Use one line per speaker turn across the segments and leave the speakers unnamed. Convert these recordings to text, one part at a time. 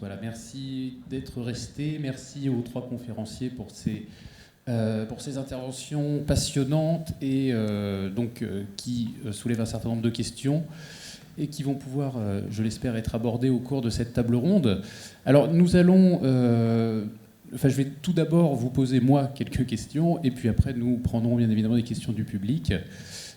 Voilà, merci d'être restés. Merci aux trois conférenciers pour ces interventions passionnantes et qui soulèvent un certain nombre de questions et qui vont pouvoir, je l'espère, être abordées au cours de cette table ronde. Alors, nous allons... je vais tout d'abord vous poser, moi, quelques questions, et puis après, nous prendrons bien évidemment des questions du public.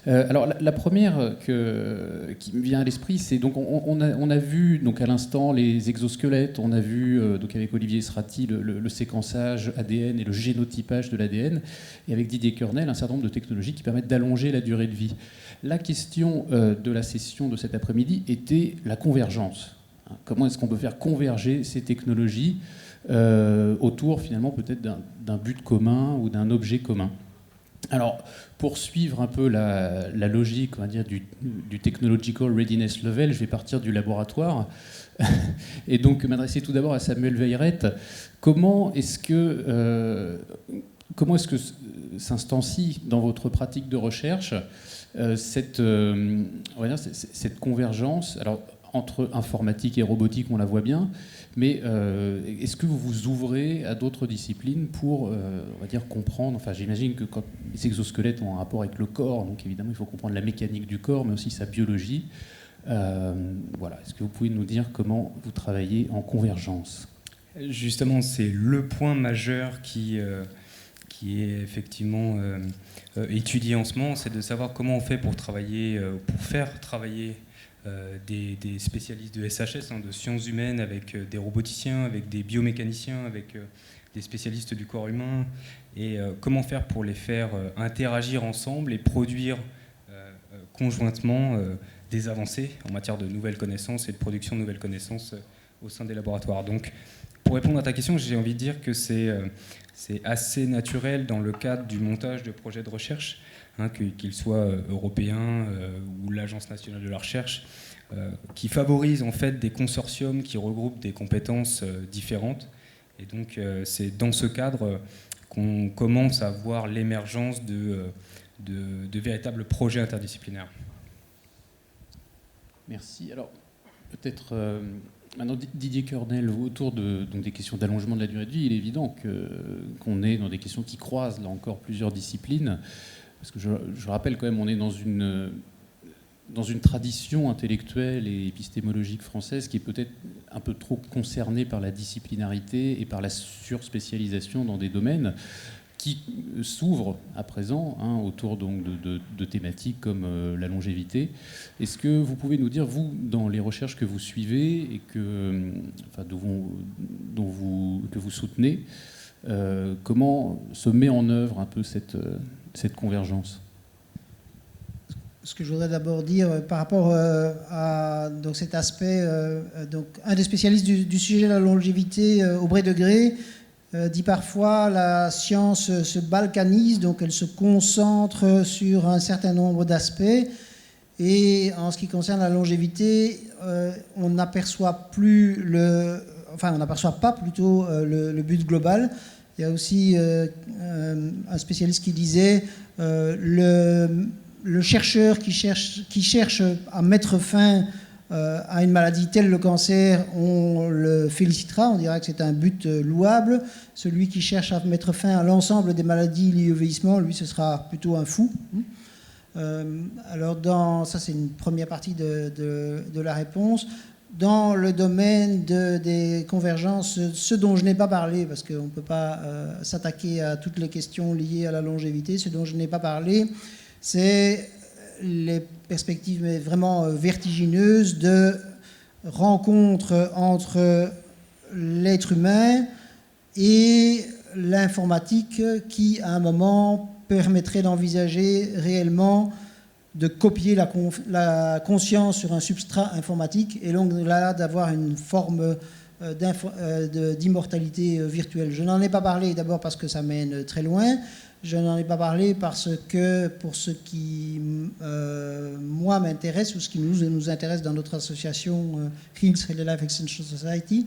Alors, la première qui me vient à l'esprit, c'est donc on a vu donc à l'instant les exosquelettes, on a vu donc avec Olivier Srati le séquençage ADN et le génotypage de l'ADN, et avec Didier Kernel un certain nombre de technologies qui permettent d'allonger la durée de vie. La question de la session de cet après-midi était la convergence. Comment est-ce qu'on peut faire converger ces technologies autour finalement peut-être d'un but commun ou d'un objet commun? Alors, pour suivre un peu la logique, on va dire, du technological readiness level, je vais partir du laboratoire et donc m'adresser tout d'abord à Samuel Veyrette. Comment est-ce que s'instancie dans votre pratique de recherche cette convergence, alors, entre informatique et robotique, on la voit bien, mais est-ce que vous vous ouvrez à d'autres disciplines pour, on va dire, comprendre, enfin j'imagine que quand les exosquelettes ont un rapport avec le corps, donc évidemment il faut comprendre la mécanique du corps, mais aussi sa biologie. Voilà. Est-ce que vous pouvez nous dire comment vous travaillez en convergence ?
Justement, c'est le point majeur qui est effectivement étudié en ce moment, c'est de savoir comment on fait pour faire travailler des spécialistes de SHS, de sciences humaines, avec des roboticiens, avec des biomécaniciens, avec des spécialistes du corps humain, et comment faire pour les faire interagir ensemble et produire conjointement des avancées en matière de nouvelles connaissances et de production de nouvelles connaissances au sein des laboratoires. Donc, pour répondre à ta question, j'ai envie de dire que c'est assez naturel dans le cadre du montage de projets de recherche, qu'il soit européen ou l'Agence nationale de la recherche, qui favorise en fait des consortiums qui regroupent des compétences différentes. Et donc c'est dans ce cadre qu'on commence à voir l'émergence de véritables projets interdisciplinaires.
Merci. Alors peut-être maintenant Didier Kernel, autour donc des questions d'allongement de la durée de vie, il est évident qu'on est dans des questions qui croisent là encore plusieurs disciplines. Parce que je rappelle quand même, on est dans une tradition intellectuelle et épistémologique française qui est peut-être un peu trop concernée par la disciplinarité et par la surspécialisation dans des domaines qui s'ouvrent à présent autour donc de thématiques comme la longévité. Est-ce que vous pouvez nous dire, vous, dans les recherches que vous suivez et que vous soutenez, comment se met en œuvre un peu cette convergence?
Ce que je voudrais d'abord dire par rapport à donc cet aspect, donc un des spécialistes du sujet de la longévité, Aubrey de Grey, dit parfois la science se balkanise, donc elle se concentre sur un certain nombre d'aspects. Et en ce qui concerne la longévité, on n'aperçoit pas plutôt le but global. Il y a aussi un spécialiste qui disait le chercheur qui cherche à mettre fin à une maladie telle le cancer, on le félicitera, on dira que c'est un but louable. Celui qui cherche à mettre fin à l'ensemble des maladies liées au vieillissement, lui, ce sera plutôt un fou. Alors, ça, c'est une première partie de la réponse. Dans le domaine des convergences, ce dont je n'ai pas parlé, parce qu'on ne peut pas s'attaquer à toutes les questions liées à la longévité, ce dont je n'ai pas parlé, c'est les perspectives vraiment vertigineuses de rencontres entre l'être humain et l'informatique qui, à un moment, permettrait d'envisager réellement de copier la conscience sur un substrat informatique et donc là d'avoir une forme d'immortalité virtuelle. Je n'en ai pas parlé d'abord parce que ça mène très loin. Je n'en ai pas parlé parce que pour ce qui, moi, m'intéresse ou ce qui nous intéresse dans notre association Hills Life Extension Society,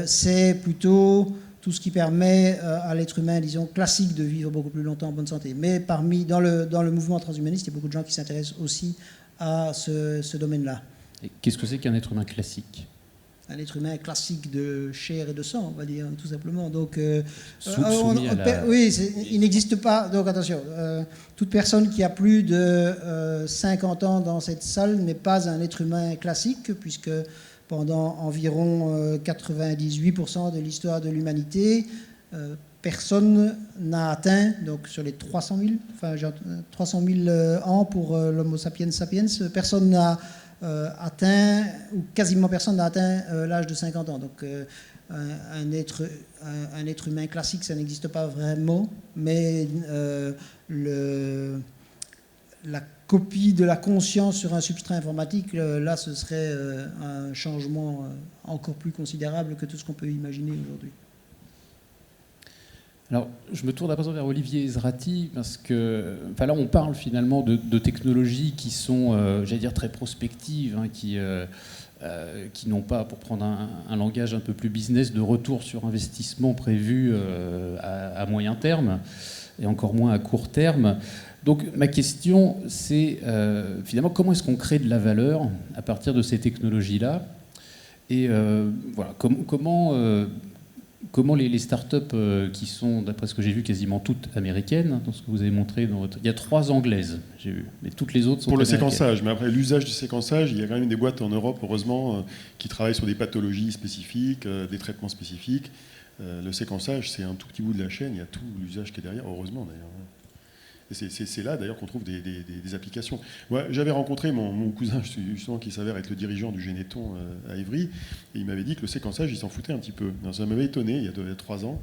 c'est plutôt tout ce qui permet à l'être humain, disons, classique de vivre beaucoup plus longtemps en bonne santé. Mais dans le mouvement transhumaniste, il y a beaucoup de gens qui s'intéressent aussi à ce domaine-là.
Et qu'est-ce que c'est qu'un être humain classique ?
un être humain classique de chair et de sang, on va dire, tout simplement. Donc,
Soumis à la...
oui, il n'existe pas. Donc, attention, toute personne qui a plus de 50 ans dans cette salle n'est pas un être humain classique, puisque pendant environ 98% de l'histoire de l'humanité, personne n'a atteint, donc sur les 300 000 ans pour l'Homo sapiens sapiens, personne n'a atteint, ou quasiment personne n'a atteint l'âge de 50 ans. Donc un être humain classique, ça n'existe pas vraiment, mais la copie de la conscience sur un substrat informatique, là, ce serait un changement encore plus considérable que tout ce qu'on peut imaginer aujourd'hui.
Alors, je me tourne à présent vers Olivier Ezrati, parce que là, on parle finalement de technologies qui sont, j'allais dire, très prospectives, hein, qui n'ont pas, pour prendre un langage un peu plus business, de retour sur investissement prévu à moyen terme, et encore moins à court terme. Donc, ma question, c'est finalement, comment est-ce qu'on crée de la valeur à partir de ces technologies-là ? Et voilà, comment les startups qui sont, d'après ce que j'ai vu, quasiment toutes américaines, dans ce que vous avez montré dans votre... Il y a 3 anglaises, j'ai vu, mais toutes les autres sont
pour le
américaines.
séquençage. Mais après, l'usage du séquençage, il y a quand même des boîtes en Europe, heureusement, qui travaillent sur des pathologies spécifiques, des traitements spécifiques. Le séquençage, c'est un tout petit bout de la chaîne, il y a tout l'usage qui est derrière, heureusement d'ailleurs. Et c'est là d'ailleurs qu'on trouve des applications. Moi, j'avais rencontré mon cousin justement qui s'avère être le dirigeant du Généton à Évry, et il m'avait dit que le séquençage, il s'en foutait un petit peu. Alors, ça m'avait étonné il y a 3 ans.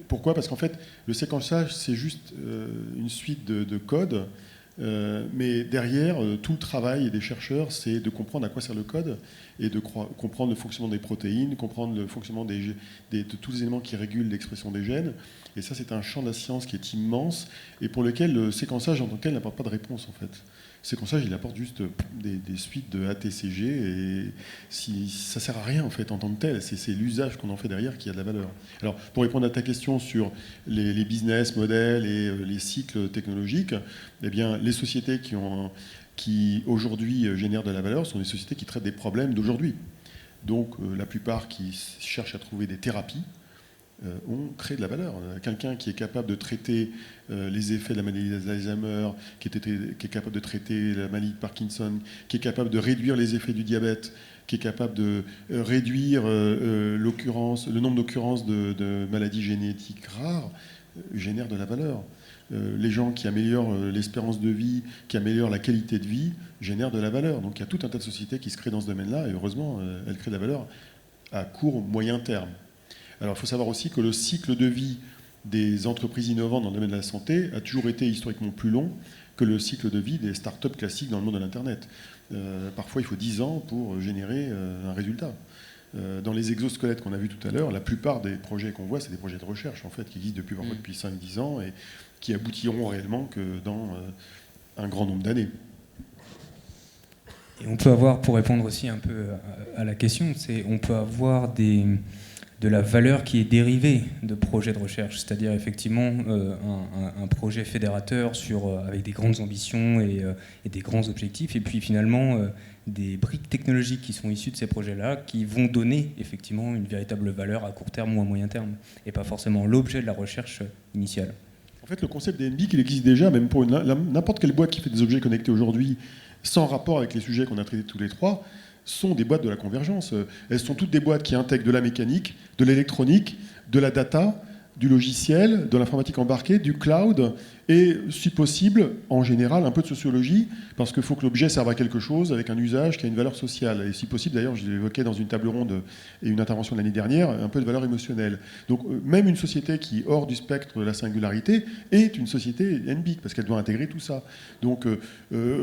Pourquoi ? Parce qu'en fait, le séquençage, c'est juste une suite de codes, mais derrière, tout le travail des chercheurs, c'est de comprendre à quoi sert le code et de comprendre le fonctionnement des protéines, comprendre le fonctionnement de tous les éléments qui régulent l'expression des gènes. Et ça, c'est un champ de la science qui est immense et pour lequel le séquençage en tant que tel n'apporte pas de réponse, en fait. Le séquençage, il apporte juste des suites de ATCG et ça ne sert à rien, en fait, en tant que tel. C'est l'usage qu'on en fait derrière qui a de la valeur. Alors, pour répondre à ta question sur les business models et les cycles technologiques, eh bien, les sociétés qui aujourd'hui génèrent de la valeur sont des sociétés qui traitent des problèmes d'aujourd'hui. Donc, la plupart qui cherchent à trouver des thérapies ont créé de la valeur. Quelqu'un qui est capable de traiter les effets de la maladie d'Alzheimer, qui est capable de traiter la maladie de Parkinson, qui est capable de réduire les effets du diabète, qui est capable de réduire le nombre d'occurrences de maladies génétiques rares, génèrent de la valeur. Les gens qui améliorent l'espérance de vie, qui améliorent la qualité de vie, génèrent de la valeur. Donc il y a tout un tas de sociétés qui se créent dans ce domaine-là, et heureusement, elles créent de la valeur à court, moyen terme. Alors il faut savoir aussi que le cycle de vie des entreprises innovantes dans le domaine de la santé a toujours été historiquement plus long que le cycle de vie des startups classiques dans le monde de l'Internet. Parfois, il faut 10 ans pour générer un résultat. Dans les exosquelettes qu'on a vus tout à l'heure, la plupart des projets qu'on voit, c'est des projets de recherche en fait, qui existent depuis 5-10 ans et qui aboutiront réellement que dans un grand nombre d'années.
Et on peut avoir, pour répondre aussi un peu à la question, on peut avoir de la valeur qui est dérivée de projets de recherche, c'est-à-dire effectivement un projet fédérateur avec des grandes ambitions et des grands objectifs, et puis finalement des briques technologiques qui sont issues de ces projets-là, qui vont donner effectivement une véritable valeur à court terme ou à moyen terme, et pas forcément l'objet de la recherche initiale.
En fait, le concept des NBIC, il existe déjà, même pour n'importe quelle boîte qui fait des objets connectés aujourd'hui, sans rapport avec les sujets qu'on a traités tous les trois, sont des boîtes de la convergence. Elles sont toutes des boîtes qui intègrent de la mécanique, de l'électronique, de la data, du logiciel, de l'informatique embarquée, du cloud, et si possible, en général, un peu de sociologie, parce qu'il faut que l'objet serve à quelque chose avec un usage qui a une valeur sociale. Et si possible, d'ailleurs, je l'évoquais dans une table ronde et une intervention de l'année dernière, un peu de valeur émotionnelle. Donc même une société qui est hors du spectre de la singularité est une société NBIC, parce qu'elle doit intégrer tout ça. Donc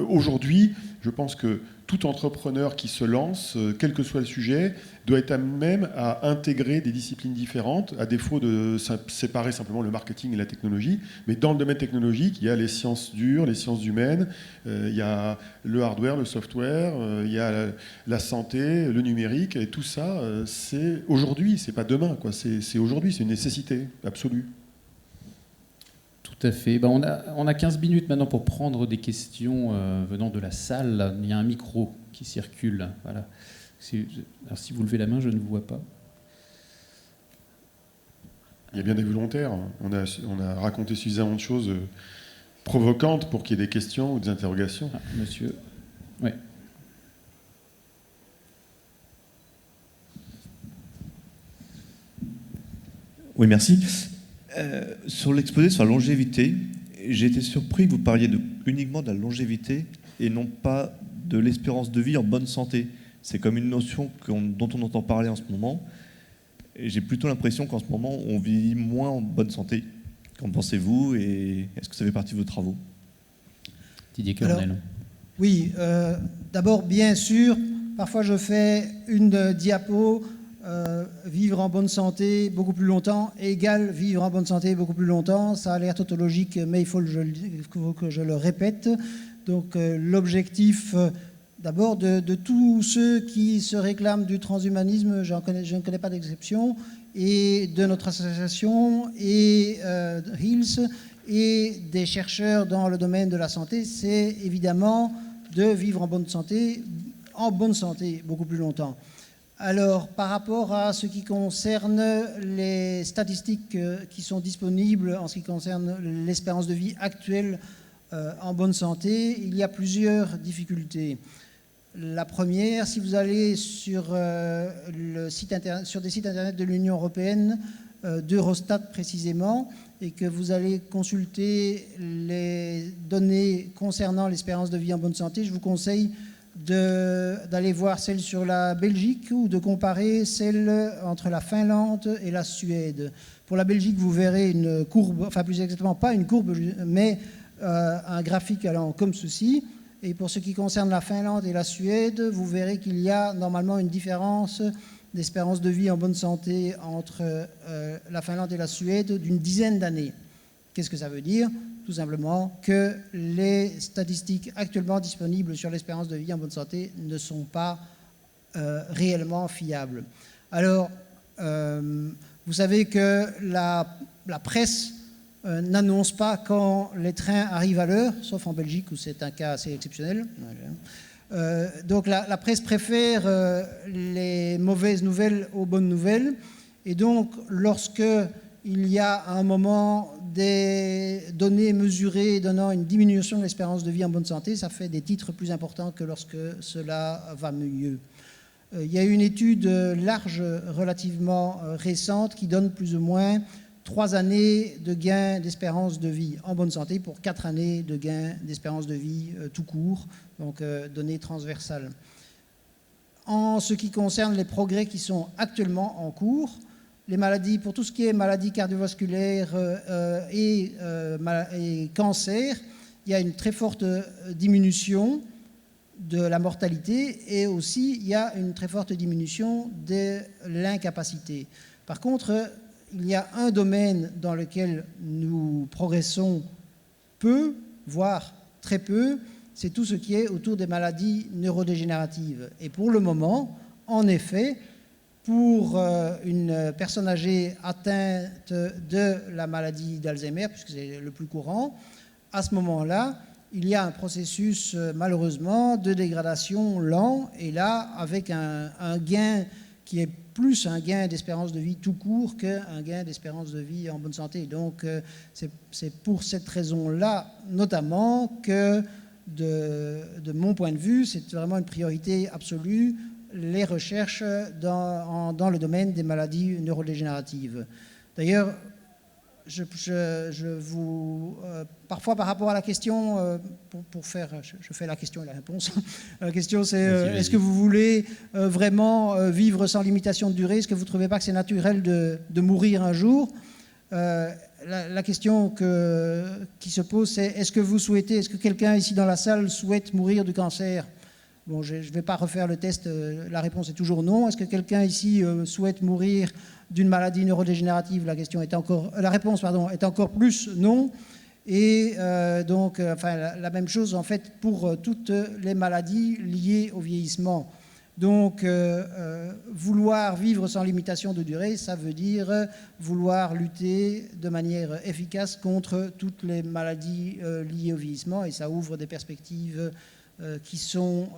aujourd'hui, je pense que tout entrepreneur qui se lance, quel que soit le sujet, doit être à même à intégrer des disciplines différentes, à défaut de séparer simplement le marketing et la technologie. Mais dans le domaine technologique, il y a les sciences dures, les sciences humaines, il y a le hardware, le software, il y a la santé, le numérique, et tout ça, c'est aujourd'hui, c'est pas demain, quoi. C'est aujourd'hui, c'est une nécessité absolue.
Tout à fait. On a 15 minutes maintenant pour prendre des questions venant de la salle. Il y a un micro qui circule. Voilà. Alors si vous levez la main, je ne vous vois pas.
Il y a bien des volontaires. On a raconté suffisamment de choses provocantes pour qu'il y ait des questions ou des interrogations.
Ah, monsieur. Oui.
Oui, merci. Sur l'exposé sur la longévité, j'ai été surpris que vous parliez uniquement de la longévité et non pas de l'espérance de vie en bonne santé. C'est comme une notion dont on entend parler en ce moment. Et j'ai plutôt l'impression qu'en ce moment, on vit moins en bonne santé. Qu'en pensez-vous et est-ce que ça fait partie de vos travaux?
Didier Cornel.
Oui, d'abord, bien sûr, parfois je fais une diapo, vivre en bonne santé beaucoup plus longtemps, égale vivre en bonne santé beaucoup plus longtemps. Ça a l'air tautologique, mais il faut que je le répète. Donc l'objectif, d'abord, de tous ceux qui se réclament du transhumanisme, je ne connais pas d'exception, et de notre association, et Hills, et des chercheurs dans le domaine de la santé, c'est évidemment de vivre en bonne santé beaucoup plus longtemps. Alors, par rapport à ce qui concerne les statistiques qui sont disponibles en ce qui concerne l'espérance de vie actuelle en bonne santé, il y a plusieurs difficultés. La première, si vous allez sur des sites internet de l'Union européenne, d'Eurostat précisément, et que vous allez consulter les données concernant l'espérance de vie en bonne santé, je vous conseille d'aller voir celle sur la Belgique ou de comparer celle entre la Finlande et la Suède. Pour la Belgique, vous verrez une courbe, enfin plus exactement pas une courbe, mais un graphique allant comme ceci. Et pour ce qui concerne la Finlande et la Suède, vous verrez qu'il y a normalement une différence d'espérance de vie en bonne santé entre la Finlande et la Suède d'une dizaine d'années. Qu'est-ce que ça veut dire? Tout simplement que les statistiques actuellement disponibles sur l'espérance de vie en bonne santé ne sont pas réellement fiables. Alors, vous savez que la presse n'annonce pas quand les trains arrivent à l'heure, sauf en Belgique où c'est un cas assez exceptionnel. Donc la presse préfère les mauvaises nouvelles aux bonnes nouvelles. Et donc, lorsque il y a à un moment des données mesurées donnant une diminution de l'espérance de vie en bonne santé, ça fait des titres plus importants que lorsque cela va mieux. Il y a une étude large, relativement récente, qui donne plus ou moins 3 années de gain d'espérance de vie en bonne santé pour 4 années de gain d'espérance de vie tout court, donc données transversales. En ce qui concerne les progrès qui sont actuellement en cours, les maladies, pour tout ce qui est maladies cardiovasculaires et cancer, il y a une très forte diminution de la mortalité et aussi il y a une très forte diminution de l'incapacité. Par contre, il y a un domaine dans lequel nous progressons peu, voire très peu, c'est tout ce qui est autour des maladies neurodégénératives. Et pour le moment, en effet, pour une personne âgée atteinte de la maladie d'Alzheimer, puisque c'est le plus courant, à ce moment-là, il y a un processus, malheureusement, de dégradation lent, et là, avec un gain qui est plus un gain d'espérance de vie tout court qu'un gain d'espérance de vie en bonne santé. Donc, c'est pour cette raison-là, notamment, que, de mon point de vue, c'est vraiment une priorité absolue, les recherches dans le domaine des maladies neurodégénératives. D'ailleurs, je vous parfois par rapport à la question, je fais la question et la réponse. La question c'est est-ce que vous voulez vraiment vivre sans limitation de durée? Est-ce que vous ne trouvez pas que c'est naturel de mourir un jour? La question qui se pose, c'est est-ce que quelqu'un ici dans la salle souhaite mourir du cancer? Bon, je ne vais pas refaire le test, la réponse est toujours non. Est-ce que quelqu'un ici souhaite mourir d'une maladie neurodégénérative? La réponse est encore plus non. Et donc, la même chose en fait pour toutes les maladies liées au vieillissement. Donc, vouloir vivre sans limitation de durée, ça veut dire vouloir lutter de manière efficace contre toutes les maladies liées au vieillissement, et ça ouvre des perspectives qui sont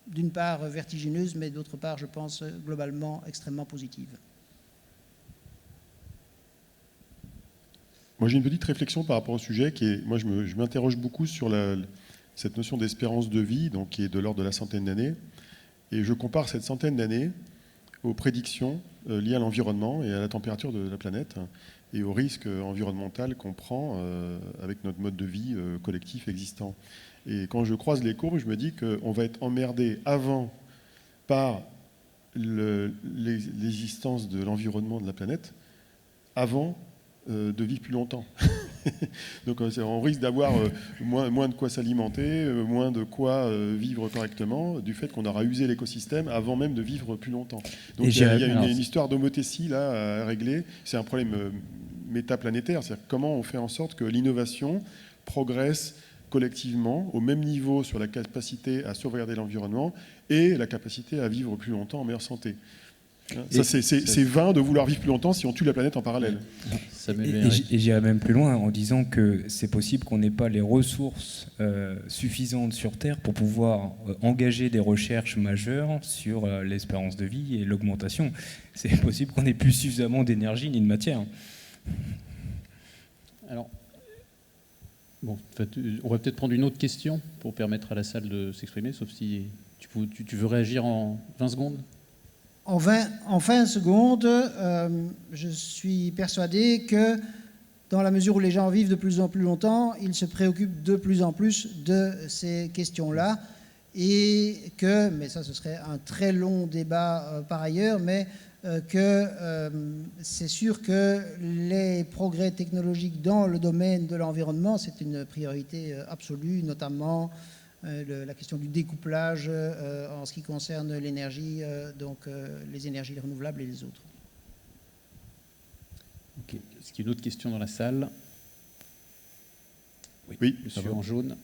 d'une part vertigineuse, mais d'autre part, je pense, globalement extrêmement positive.
Moi, j'ai une petite réflexion par rapport au sujet qui est, moi, je m'interroge beaucoup sur cette notion d'espérance de vie, donc qui est de l'ordre de la centaine d'années, et je compare cette centaine d'années aux prédictions liées à l'environnement et à la température de la planète et au risque environnemental qu'on prend avec notre mode de vie collectif existant. Et quand je croise les courbes, je me dis qu'on va être emmerdé avant par l'existence de l'environnement de la planète, avant de vivre plus longtemps. Donc on risque d'avoir moins de quoi s'alimenter, moins de quoi vivre correctement, du fait qu'on aura usé l'écosystème avant même de vivre plus longtemps. Donc il y a une histoire d'homothétie là à régler. C'est un problème métaplanétaire, c'est-à-dire comment on fait en sorte que l'innovation progresse collectivement au même niveau sur la capacité à sauvegarder l'environnement et la capacité à vivre plus longtemps en meilleure santé. Ça, c'est vain de vouloir vivre plus longtemps si on tue la planète en parallèle.
Et j'irais même plus loin en disant que c'est possible qu'on n'ait pas les ressources suffisantes sur Terre pour pouvoir engager des recherches majeures sur l'espérance de vie et l'augmentation. C'est possible qu'on n'ait plus suffisamment d'énergie ni de matière.
Alors, bon, on va peut-être prendre une autre question pour permettre à la salle de s'exprimer, sauf si tu veux réagir en 20 secondes.
En 20 secondes, je suis persuadé que dans la mesure où les gens vivent de plus en plus longtemps, ils se préoccupent de plus en plus de ces questions-là et que, mais ça ce serait un très long débat par ailleurs, mais que c'est sûr que les progrès technologiques dans le domaine de l'environnement, c'est une priorité absolue, notamment la question du découplage en ce qui concerne l'énergie, donc les énergies renouvelables et les autres.
Ok. Est-ce qu'il y a une autre question dans la salle?
Oui,
ça va en jaune.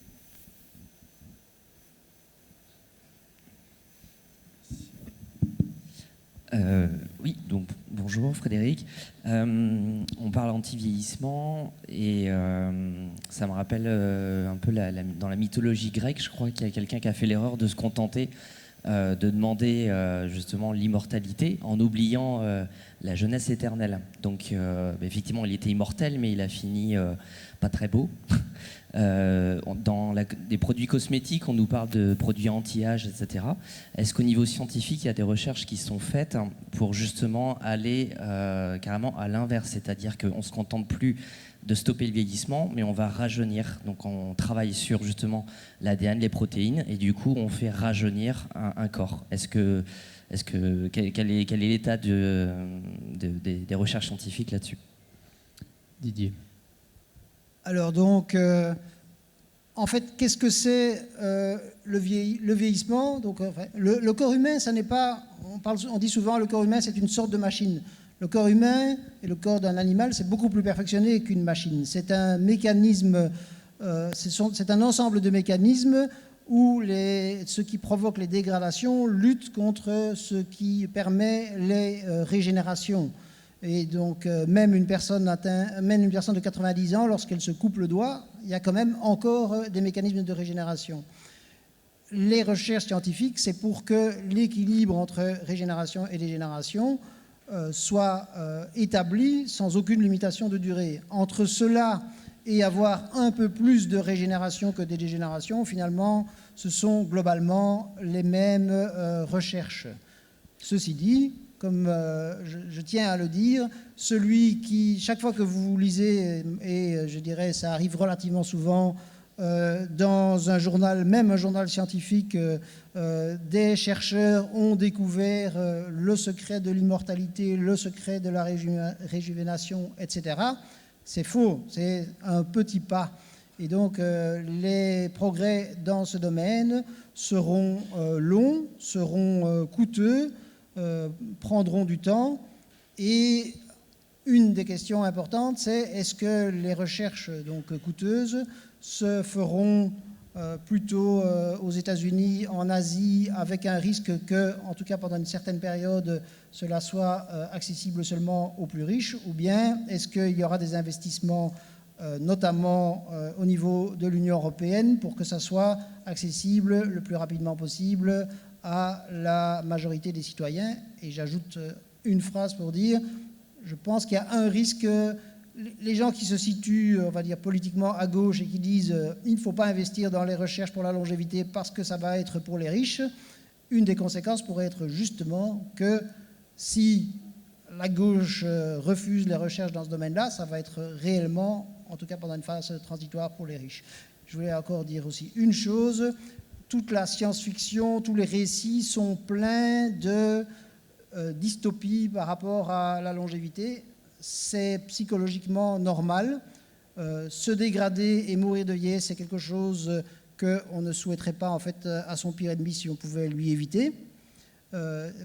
Oui, donc bonjour Frédéric. On parle anti-vieillissement et ça me rappelle un peu dans la mythologie grecque, je crois qu'il y a quelqu'un qui a fait l'erreur de se contenter de demander justement l'immortalité en oubliant la jeunesse éternelle. Donc effectivement, il était immortel, mais il a fini pas très beau. Dans des produits cosmétiques, on nous parle de produits anti-âge, etc. Est-ce qu'au niveau scientifique, il y a des recherches qui sont faites pour justement aller carrément à l'inverse, c'est-à-dire qu'on ne se contente plus de stopper le vieillissement, mais on va rajeunir. Donc on travaille sur justement l'ADN, les protéines, et du coup on fait rajeunir un corps. Quel est l'état des recherches scientifiques là-dessus?
Didier.
Alors donc, en fait, qu'est-ce que c'est le vieillissement? Donc, enfin, le corps humain, ça n'est pas... On dit souvent le corps humain, c'est une sorte de machine. Le corps humain et le corps d'un animal, c'est beaucoup plus perfectionné qu'une machine. C'est un mécanisme, c'est un ensemble de mécanismes où ce qui provoque les dégradations lutte contre ce qui permet les régénérations. Et donc, même une personne de 90 ans, lorsqu'elle se coupe le doigt, il y a quand même encore des mécanismes de régénération. Les recherches scientifiques, c'est pour que l'équilibre entre régénération et dégénération soit établi sans aucune limitation de durée. Entre cela et avoir un peu plus de régénération que de dégénération, finalement, ce sont globalement les mêmes recherches. Ceci dit, comme je tiens à le dire, celui qui, chaque fois que vous lisez, et je dirais ça arrive relativement souvent, dans un journal, même un journal scientifique, des chercheurs ont découvert le secret de l'immortalité, le secret de la réjuvénation, etc. C'est faux, c'est un petit pas. Et donc les progrès dans ce domaine seront longs, seront coûteux, prendront du temps. Et une des questions importantes, c'est est-ce que les recherches donc coûteuses se feront plutôt aux États-Unis, en Asie, avec un risque que, en tout cas pendant une certaine période, cela soit accessible seulement aux plus riches, ou bien est-ce qu'il y aura des investissements notamment au niveau de l'Union européenne, pour que ça soit accessible le plus rapidement possible à la majorité des citoyens. Et j'ajoute une phrase pour dire, je pense qu'il y a un risque, les gens qui se situent, on va dire, politiquement à gauche et qui disent il ne faut pas investir dans les recherches pour la longévité parce que ça va être pour les riches, une des conséquences pourrait être justement que si la gauche refuse les recherches dans ce domaine-là, ça va être réellement, en tout cas pendant une phase transitoire, pour les riches. Je voulais encore dire aussi une chose, toute la science-fiction, tous les récits sont pleins de dystopie par rapport à la longévité. C'est psychologiquement normal. Se dégrader et mourir de vieillesse, c'est quelque chose qu'on ne souhaiterait pas en fait à son pire ennemi si on pouvait lui éviter.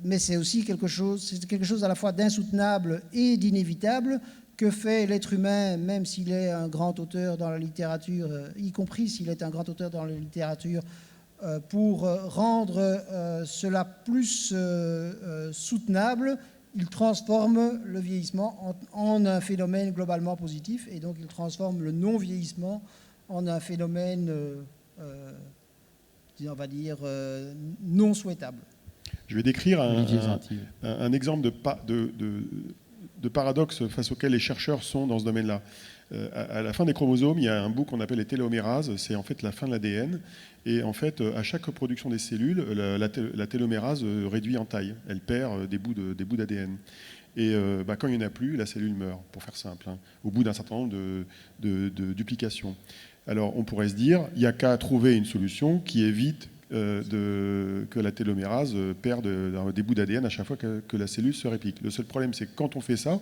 Mais c'est aussi quelque chose à la fois d'insoutenable et d'inévitable que fait l'être humain, même s'il est un grand auteur dans la littérature, y compris s'il est un grand auteur dans la littérature, pour rendre cela plus soutenable. Il transforme le vieillissement en un phénomène globalement positif, et donc il transforme le non-vieillissement en un phénomène, on va dire, non souhaitable.
Je vais décrire un exemple de paradoxe face auquel les chercheurs sont dans ce domaine-là. À la fin des chromosomes, il y a un bout qu'on appelle les télomérases, c'est en fait la fin de l'ADN. Et en fait, à chaque reproduction des cellules, la télomérase réduit en taille. Elle perd des bouts d'ADN. Et quand il n'y en a plus, la cellule meurt, pour faire simple, au bout d'un certain nombre de duplications. Alors on pourrait se dire, il n'y a qu'à trouver une solution qui évite que la télomérase perde des bouts d'ADN à chaque fois que la cellule se réplique. Le seul problème, c'est que quand on fait ça,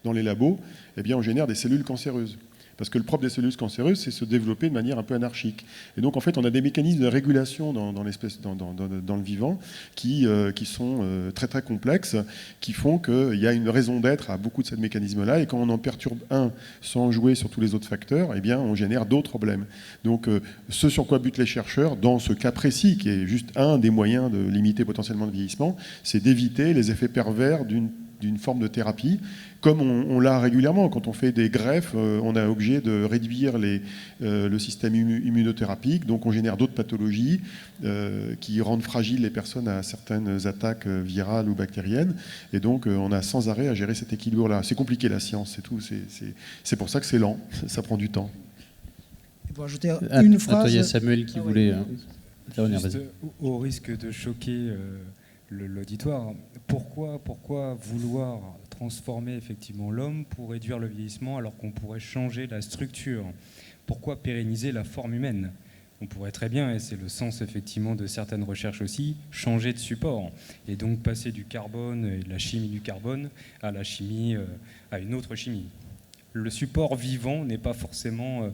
dans les labos, eh bien, on génère des cellules cancéreuses. Parce que le propre des cellules cancéreuses, c'est se développer de manière un peu anarchique. Et donc, en fait, on a des mécanismes de régulation dans le vivant qui sont très, très complexes, qui font qu'il y a une raison d'être à beaucoup de ces mécanismes-là. Et quand on en perturbe un sans jouer sur tous les autres facteurs, eh bien, on génère d'autres problèmes. Donc, ce sur quoi butent les chercheurs, dans ce cas précis, qui est juste un des moyens de limiter potentiellement le vieillissement, c'est d'éviter les effets pervers d'une forme de thérapie, comme on l'a régulièrement. Quand on fait des greffes, on est obligé de réduire le système immunothérapique, donc on génère d'autres pathologies qui rendent fragiles les personnes à certaines attaques virales ou bactériennes, et donc on a sans arrêt à gérer cet équilibre-là. C'est compliqué la science, c'est tout. C'est pour ça que c'est lent, ça prend du temps.
Pour ajouter une phrase...
Il y a Samuel qui voulait intervenir.
Juste, au risque de choquer l'auditoire, pourquoi vouloir transformer effectivement l'homme pour réduire le vieillissement alors qu'on pourrait changer la structure? Pourquoi pérenniser la forme humaine? On pourrait très bien, et c'est le sens effectivement de certaines recherches aussi, changer de support et donc passer du carbone et de la chimie du carbone à la chimie, à une autre chimie. Le support vivant n'est pas forcément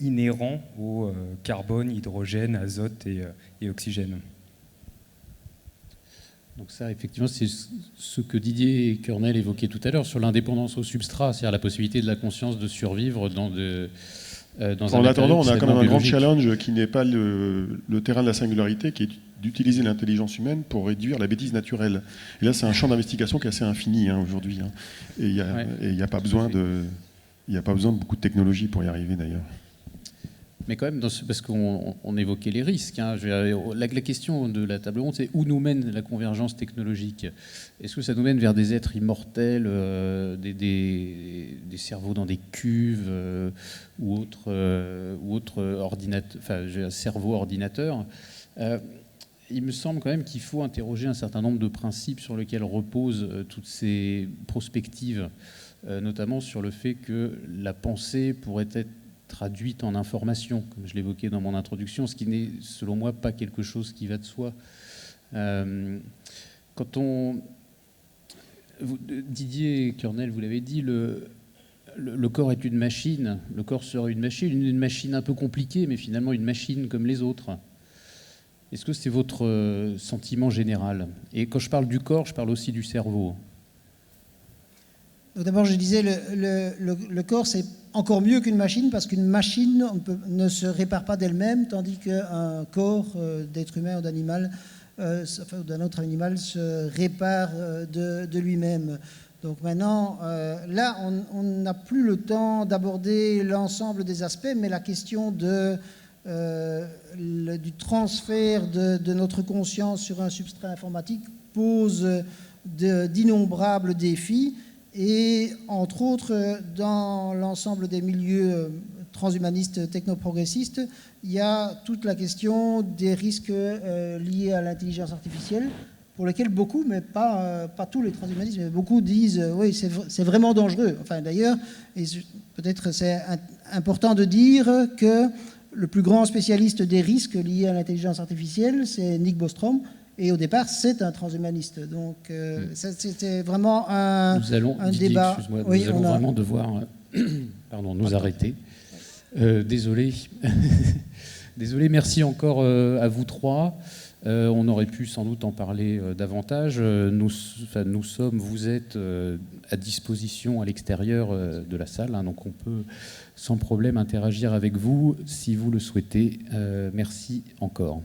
inhérent au carbone, hydrogène, azote et oxygène.
Donc ça, effectivement, c'est ce que Didier Kernel évoquait tout à l'heure sur l'indépendance au substrat, c'est-à-dire la possibilité de la conscience de survivre dans
en attendant, on a quand même un grand challenge qui n'est pas le terrain de la singularité, qui est d'utiliser l'intelligence humaine pour réduire la bêtise naturelle. Et là, c'est un champ d'investigation qui est assez infini aujourd'hui. Et il n'y a pas besoin de beaucoup de technologie pour y arriver, d'ailleurs.
Mais quand même, parce qu'on évoquait les risques. La question de la table ronde, c'est où nous mène la convergence technologique? Est-ce que ça nous mène vers des êtres immortels, des cerveaux dans des cuves ou autres cerveaux ordinateurs? Il me semble quand même qu'il faut interroger un certain nombre de principes sur lesquels reposent toutes ces prospectives, notamment sur le fait que la pensée pourrait être traduite en information, comme je l'évoquais dans mon introduction, ce qui n'est, selon moi, pas quelque chose qui va de soi. Didier Kernel, vous l'avez dit, le corps est une machine. Le corps serait une machine un peu compliquée, mais finalement une machine comme les autres. Est-ce que c'est votre sentiment général? Et quand je parle du corps, je parle aussi du cerveau.
D'abord, je disais, le corps, c'est encore mieux qu'une machine, parce qu'une machine ne se répare pas d'elle-même, tandis qu'un corps d'être humain ou d'animal, d'un autre animal, se répare de lui-même. Donc maintenant, là, on n'a plus le temps d'aborder l'ensemble des aspects, mais la question du transfert de notre conscience sur un substrat informatique pose d'innombrables défis. Et entre autres, dans l'ensemble des milieux transhumanistes, technoprogressistes, il y a toute la question des risques liés à l'intelligence artificielle, pour lesquels beaucoup, mais pas tous les transhumanistes, mais beaucoup disent oui, c'est vraiment dangereux. Enfin, d'ailleurs, peut-être c'est important de dire que le plus grand spécialiste des risques liés à l'intelligence artificielle, c'est Nick Bostrom. Et au départ, c'est un transhumaniste. Donc, c'était vraiment un débat.
Oui, nous allons vraiment devoir nous arrêter. Désolé. Désolé, merci encore à vous trois. On aurait pu sans doute en parler davantage. Vous êtes à disposition à l'extérieur de la salle, hein, donc on peut sans problème interagir avec vous si vous le souhaitez. Merci encore.